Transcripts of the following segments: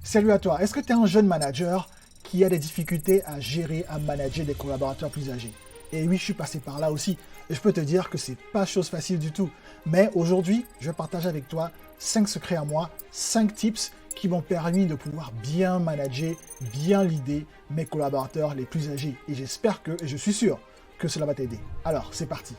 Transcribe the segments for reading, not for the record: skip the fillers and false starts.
Salut à toi. Est-ce que tu es un jeune manager qui a des difficultés à gérer, à manager des collaborateurs plus âgés? Et oui, je suis passé par là aussi. Et je peux te dire que c'est pas chose facile du tout. Mais aujourd'hui, je vais partager avec toi 5 secrets à moi, 5 tips qui m'ont permis de pouvoir bien manager, bien leader mes collaborateurs les plus âgés. Et j'espère que, et je suis sûr que cela va t'aider. Alors, c'est parti.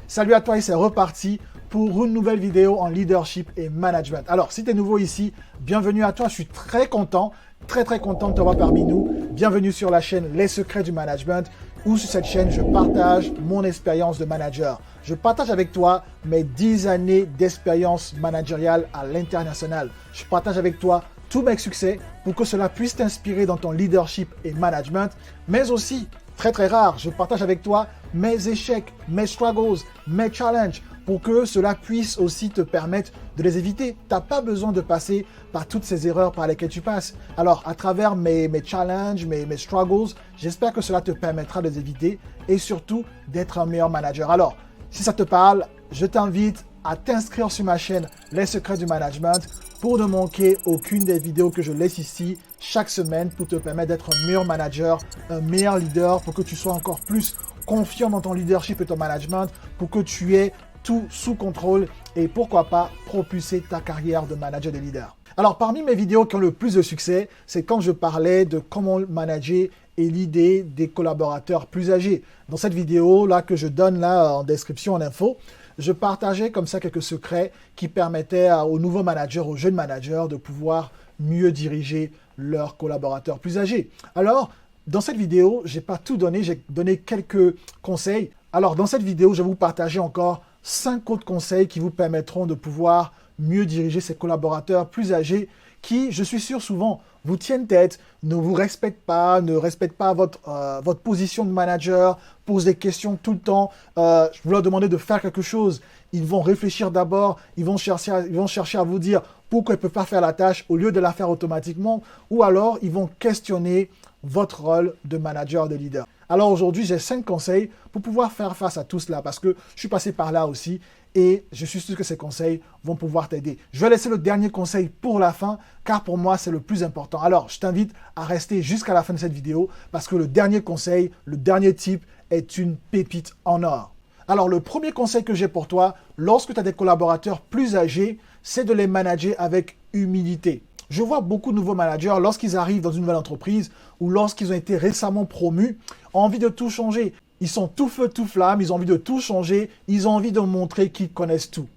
Salut à toi et c'est reparti pour une nouvelle vidéo en leadership et management. Alors, si tu es nouveau ici, bienvenue à toi. Je suis très content de te voir parmi nous. Bienvenue sur la chaîne Les Secrets du Management, où sur cette chaîne, je partage mon expérience de manager. Je partage avec toi mes 10 années d'expérience managériale à l'international. Je partage avec toi tous mes succès pour que cela puisse t'inspirer dans ton leadership et management, mais aussi, très rare, je partage avec toi mes échecs, mes struggles, mes challenges, pour que cela puisse aussi te permettre de les éviter. Tu n'as pas besoin de passer par toutes ces erreurs par lesquelles tu passes. Alors, à travers mes challenges, mes struggles, j'espère que cela te permettra de les éviter et surtout d'être un meilleur manager. Alors, si ça te parle, je t'invite à t'inscrire sur ma chaîne Les Secrets du Management pour ne manquer aucune des vidéos que je laisse ici chaque semaine pour te permettre d'être un meilleur manager, un meilleur leader, pour que tu sois encore plus confiant dans ton leadership et ton management, pour que tu aies tout sous contrôle et pourquoi pas propulser ta carrière de manager de leader. Alors, parmi mes vidéos qui ont le plus de succès, c'est quand je parlais de comment manager et leader des collaborateurs plus âgés. Dans cette vidéo-là que je donne là en description, en info, je partageais comme ça quelques secrets qui permettaient aux nouveaux managers, aux jeunes managers de pouvoir mieux diriger leurs collaborateurs plus âgés. Alors, dans cette vidéo, je n'ai pas tout donné, j'ai donné quelques conseils. Alors, dans cette vidéo, je vais vous partager encore 5 autres conseils qui vous permettront de pouvoir mieux diriger ces collaborateurs plus âgés qui, je suis sûr, souvent vous tiennent tête, ne vous respectent pas, ne respectent pas votre position de manager, posent des questions tout le temps. Vous leur demandez de faire quelque chose, ils vont réfléchir d'abord, ils vont chercher à vous dire pourquoi ils ne peuvent pas faire la tâche au lieu de la faire automatiquement, ou alors ils vont questionner votre rôle de manager, de leader. Alors aujourd'hui, j'ai 5 conseils pour pouvoir faire face à tout cela parce que je suis passé par là aussi et je suis sûr que ces conseils vont pouvoir t'aider. Je vais laisser le dernier conseil pour la fin car pour moi, c'est le plus important. Alors, je t'invite à rester jusqu'à la fin de cette vidéo parce que le dernier conseil, le dernier tip est une pépite en or. Alors, le premier conseil que j'ai pour toi, lorsque tu as des collaborateurs plus âgés, c'est de les manager avec humilité. Je vois beaucoup de nouveaux managers, lorsqu'ils arrivent dans une nouvelle entreprise ou lorsqu'ils ont été récemment promus, ont envie de tout changer. Ils sont tout feu, tout flamme, ils ont envie de tout changer, ils ont envie de montrer qu'ils connaissent tout.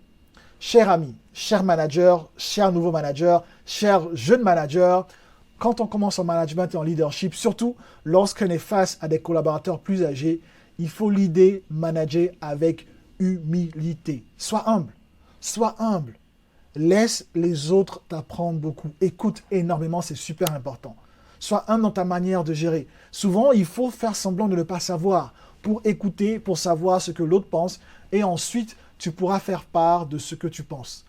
Chers amis, chers managers, chers nouveaux managers, chers jeunes managers, quand on commence en management et en leadership, surtout lorsqu'on est face à des collaborateurs plus âgés, il faut leader, manager avec humilité. Sois humble, sois humble. Laisse les autres t'apprendre beaucoup. Écoute énormément, c'est super important. Sois humble dans ta manière de gérer. Souvent, il faut faire semblant de ne pas savoir pour écouter, pour savoir ce que l'autre pense et ensuite, tu pourras faire part de ce que tu penses.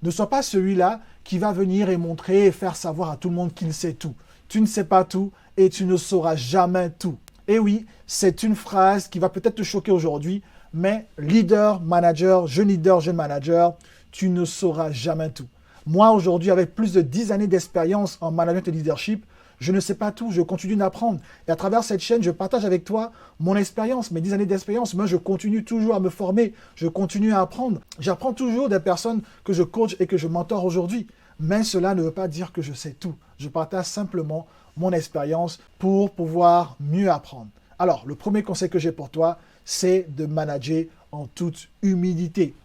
Ne sois pas celui-là qui va venir et montrer et faire savoir à tout le monde qu'il sait tout. Tu ne sais pas tout et tu ne sauras jamais tout. Et oui, c'est une phrase qui va peut-être te choquer aujourd'hui, mais leader, manager, jeune manager, tu ne sauras jamais tout. Moi, aujourd'hui, avec plus de 10 années d'expérience en management et leadership, je ne sais pas tout, je continue d'apprendre. Et à travers cette chaîne, je partage avec toi mon expérience, mes 10 années d'expérience. Moi, je continue toujours à me former, je continue à apprendre. J'apprends toujours des personnes que je coach et que je mentor aujourd'hui. Mais cela ne veut pas dire que je sais tout. Je partage simplement mon expérience pour pouvoir mieux apprendre. Alors, le premier conseil que j'ai pour toi, c'est de manager en toute humilité.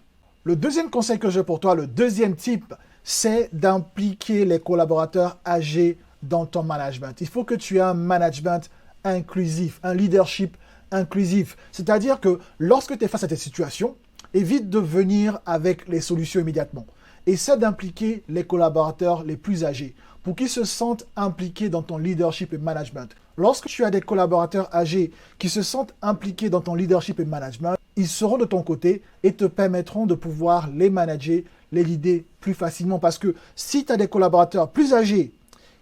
Le deuxième conseil que j'ai pour toi, le deuxième type, c'est d'impliquer les collaborateurs âgés dans ton management. Il faut que tu aies un management inclusif, un leadership inclusif. C'est-à-dire que lorsque tu es face à tes situations, évite de venir avec les solutions immédiatement. Essaie d'impliquer les collaborateurs les plus âgés pour qu'ils se sentent impliqués dans ton leadership et management. Lorsque tu as des collaborateurs âgés qui se sentent impliqués dans ton leadership et management, ils seront de ton côté et te permettront de pouvoir les manager, les leader plus facilement. Parce que si tu as des collaborateurs plus âgés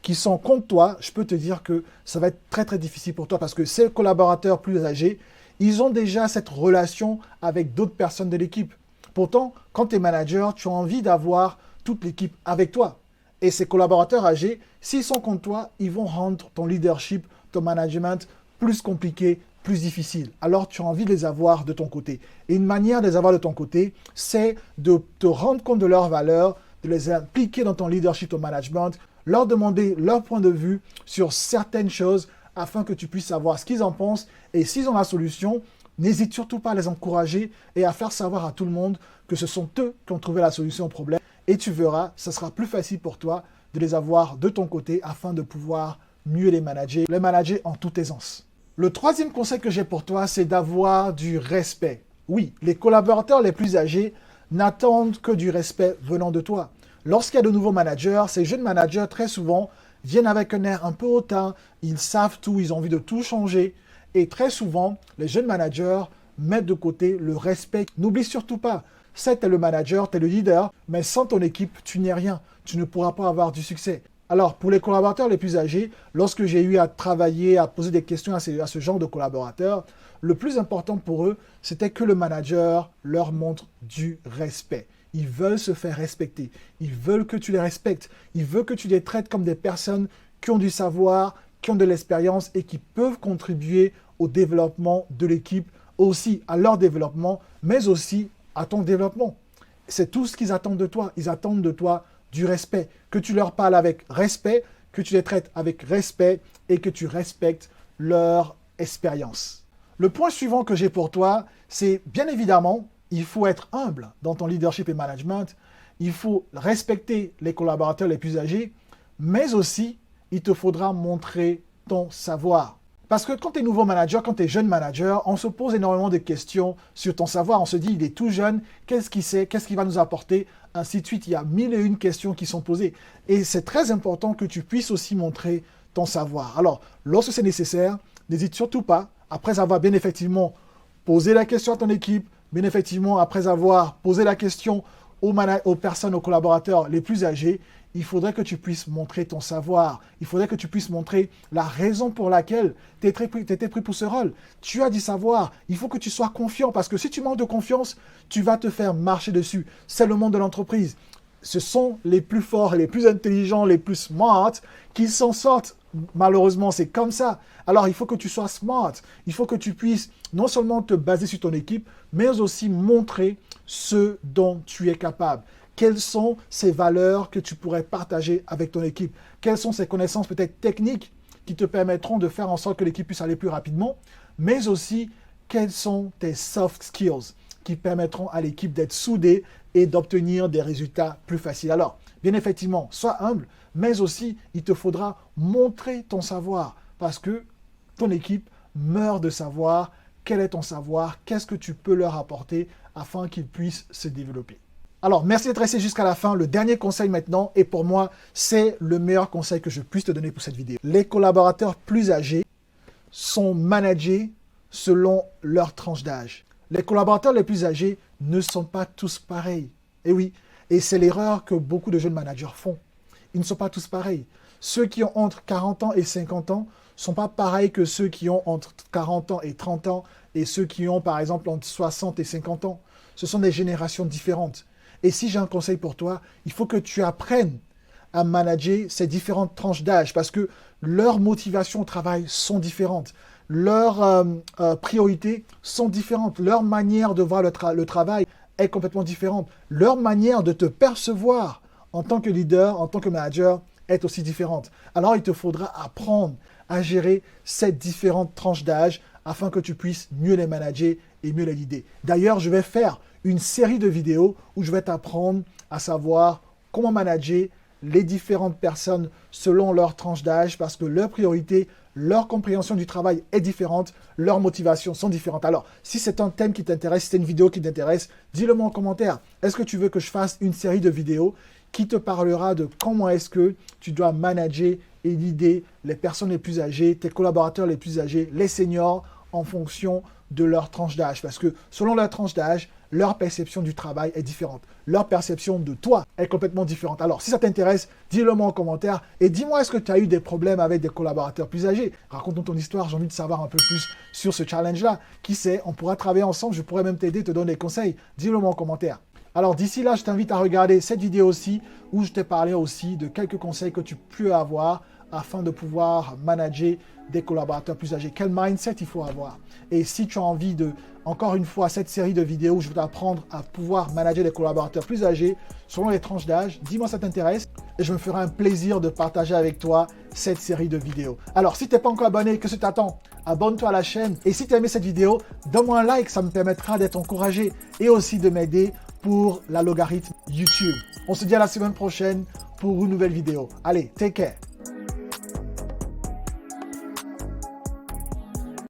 qui sont contre toi, je peux te dire que ça va être très difficile pour toi parce que ces collaborateurs plus âgés, ils ont déjà cette relation avec d'autres personnes de l'équipe. Pourtant, quand tu es manager, tu as envie d'avoir toute l'équipe avec toi. Et ces collaborateurs âgés, s'ils sont contre toi, ils vont rendre ton leadership, ton management plus compliqué, plus difficile. Alors, tu as envie de les avoir de ton côté. Et une manière de les avoir de ton côté, c'est de te rendre compte de leurs valeurs, de les impliquer dans ton leadership, ton management, leur demander leur point de vue sur certaines choses afin que tu puisses savoir ce qu'ils en pensent. Et s'ils ont la solution, n'hésite surtout pas à les encourager et à faire savoir à tout le monde que ce sont eux qui ont trouvé la solution au problème. Et tu verras, ce sera plus facile pour toi de les avoir de ton côté afin de pouvoir mieux les manager en toute aisance. Le troisième conseil que j'ai pour toi, c'est d'avoir du respect. Oui, les collaborateurs les plus âgés n'attendent que du respect venant de toi. Lorsqu'il y a de nouveaux managers, ces jeunes managers, très souvent, viennent avec un air un peu hautain, ils savent tout, ils ont envie de tout changer. Et très souvent, les jeunes managers mettent de côté le respect. N'oublie surtout pas, c'est tu es le manager, tu es le leader, mais sans ton équipe, tu n'es rien. Tu ne pourras pas avoir du succès. Alors, pour les collaborateurs les plus âgés, lorsque j'ai eu à travailler, à poser des questions à ce genre de collaborateurs, le plus important pour eux, c'était que le manager leur montre du respect. Ils veulent se faire respecter. Ils veulent que tu les respectes. Ils veulent que tu les traites comme des personnes qui ont du savoir, qui ont de l'expérience et qui peuvent contribuer au développement de l'équipe, aussi à leur développement, mais aussi à ton développement. C'est tout ce qu'ils attendent de toi. Ils attendent de toi du respect, que tu leur parles avec respect, que tu les traites avec respect et que tu respectes leur expérience. Le point suivant que j'ai pour toi, c'est bien évidemment, il faut être humble dans ton leadership et management. Il faut respecter les collaborateurs les plus âgés, mais aussi, il te faudra montrer ton savoir. Parce que quand tu es nouveau manager, quand tu es jeune manager, on se pose énormément de questions sur ton savoir. On se dit, il est tout jeune, qu'est-ce qu'il sait, qu'est-ce qu'il va nous apporter, ainsi de suite. Il y a 1001 questions qui sont posées. Et c'est très important que tu puisses aussi montrer ton savoir. Alors, lorsque c'est nécessaire, n'hésite surtout pas, après avoir bien effectivement posé la question à ton équipe, bien effectivement après avoir posé la question aux personnes, aux collaborateurs les plus âgés, il faudrait que tu puisses montrer ton savoir. Il faudrait que tu puisses montrer la raison pour laquelle tu étais pris pour ce rôle. Tu as du savoir. Il faut que tu sois confiant parce que si tu manques de confiance, tu vas te faire marcher dessus. C'est le monde de l'entreprise. Ce sont les plus forts, les plus intelligents, les plus smart qui s'en sortent. Malheureusement, c'est comme ça. Alors, il faut que tu sois smart. Il faut que tu puisses non seulement te baser sur ton équipe, mais aussi montrer ce dont tu es capable. Quelles sont ces valeurs que tu pourrais partager avec ton équipe? Quelles sont ces connaissances peut-être techniques qui te permettront de faire en sorte que l'équipe puisse aller plus rapidement? Mais aussi, quels sont tes soft skills qui permettront à l'équipe d'être soudée et d'obtenir des résultats plus faciles? Alors, bien effectivement, sois humble, mais aussi, il te faudra montrer ton savoir parce que ton équipe meurt de savoir quel est ton savoir, qu'est-ce que tu peux leur apporter afin qu'ils puissent se développer. Alors, merci d'être resté jusqu'à la fin. Le dernier conseil maintenant, et pour moi, c'est le meilleur conseil que je puisse te donner pour cette vidéo. Les collaborateurs plus âgés sont managés selon leur tranche d'âge. Les collaborateurs les plus âgés ne sont pas tous pareils. Et oui, et c'est l'erreur que beaucoup de jeunes managers font. Ils ne sont pas tous pareils. Ceux qui ont entre 40 ans et 50 ans ne sont pas pareils que ceux qui ont entre 40 ans et 30 ans et ceux qui ont, par exemple, entre 60 et 50 ans. Ce sont des générations différentes. Et si j'ai un conseil pour toi, il faut que tu apprennes à manager ces différentes tranches d'âge parce que leurs motivations au travail sont différentes. Leurs priorités sont différentes. Leur manière de voir le travail est complètement différente. Leur manière de te percevoir en tant que leader, en tant que manager, est aussi différente. Alors, il te faudra apprendre à gérer ces différentes tranches d'âge afin que tu puisses mieux les manager et mieux les guider. D'ailleurs, je vais faire une série de vidéos où je vais t'apprendre à savoir comment manager les différentes personnes selon leur tranche d'âge parce que leurs priorités, leur compréhension du travail est différente, leurs motivations sont différentes. Alors, si c'est un thème qui t'intéresse, si c'est une vidéo qui t'intéresse, dis-le moi en commentaire. Est-ce que tu veux que je fasse une série de vidéos qui te parlera de comment est-ce que tu dois manager et guider les personnes les plus âgées, tes collaborateurs les plus âgés, les seniors, en fonction de leur tranche d'âge. Parce que selon leur tranche d'âge, leur perception du travail est différente. leur perception de toi est complètement différente. Alors, si ça t'intéresse, dis-le moi en commentaire et dis-moi, est-ce que tu as eu des problèmes avec des collaborateurs plus âgés? Raconte-nous ton histoire, j'ai envie de savoir un peu plus sur ce challenge-là. Qui sait, on pourra travailler ensemble, je pourrais même t'aider, te donner des conseils. Dis-le moi en commentaire. Alors d'ici là, je t'invite à regarder cette vidéo aussi, où je t'ai parlé aussi de quelques conseils que tu peux avoir afin de pouvoir manager des collaborateurs plus âgés. Quel mindset il faut avoir? Et si tu as envie de, encore une fois, cette série de vidéos où je vais t'apprendre à pouvoir manager des collaborateurs plus âgés selon les tranches d'âge, dis-moi si ça t'intéresse et je me ferai un plaisir de partager avec toi cette série de vidéos. Alors, si tu n'es pas encore abonné, que ce t'attend? Abonne-toi à la chaîne et si tu as aimé cette vidéo, donne-moi un like, ça me permettra d'être encouragé et aussi de m'aider pour la logarithme YouTube. On se dit à la semaine prochaine pour une nouvelle vidéo. Allez, take care.